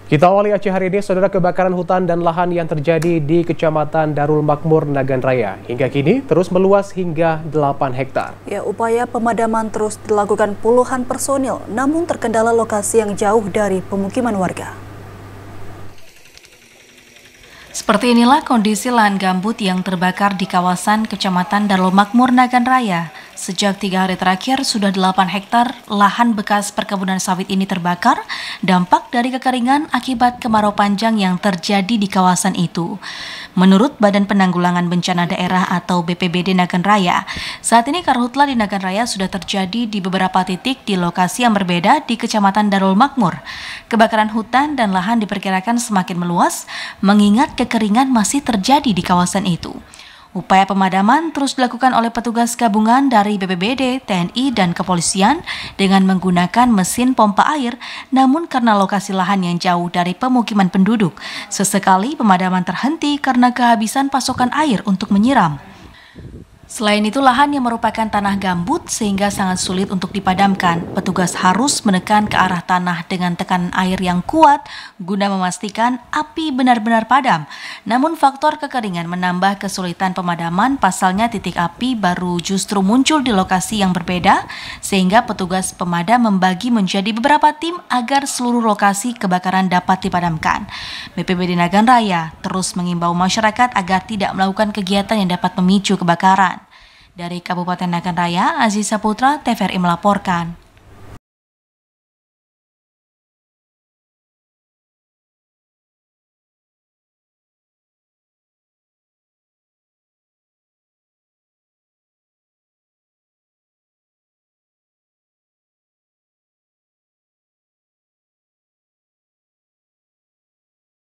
Kita awali Aceh hari ini, saudara, kebakaran hutan dan lahan yang terjadi di Kecamatan Darul Makmur, Nagan Raya. Hingga kini terus meluas hingga 8 hektar. Ya, upaya pemadaman terus dilakukan puluhan personil, namun terkendala lokasi yang jauh dari pemukiman warga. Seperti inilah kondisi lahan gambut yang terbakar di kawasan Kecamatan Darul Makmur, Nagan Raya. Sejak 3 hari terakhir, sudah 8 hektar lahan bekas perkebunan sawit ini terbakar, dampak dari kekeringan akibat kemarau panjang yang terjadi di kawasan itu. Menurut Badan Penanggulangan Bencana Daerah atau BPBD Nagan Raya, saat ini karhutla di Nagan Raya sudah terjadi di beberapa titik di lokasi yang berbeda di Kecamatan Darul Makmur. Kebakaran hutan dan lahan diperkirakan semakin meluas, mengingat kekeringan masih terjadi di kawasan itu. Upaya pemadaman terus dilakukan oleh petugas gabungan dari BPBD, TNI, dan kepolisian dengan menggunakan mesin pompa air, namun karena lokasi lahan yang jauh dari pemukiman penduduk, sesekali pemadaman terhenti karena kehabisan pasokan air untuk menyiram. Selain itu, lahan yang merupakan tanah gambut sehingga sangat sulit untuk dipadamkan. Petugas harus menekan ke arah tanah dengan tekanan air yang kuat guna memastikan api benar-benar padam. Namun faktor kekeringan menambah kesulitan pemadaman, pasalnya titik api baru justru muncul di lokasi yang berbeda, sehingga petugas pemadam membagi menjadi beberapa tim agar seluruh lokasi kebakaran dapat dipadamkan. BPBD Nagan Raya terus mengimbau masyarakat agar tidak melakukan kegiatan yang dapat memicu kebakaran. Dari Kabupaten Nagan Raya, Aziza Putra, TVRI melaporkan.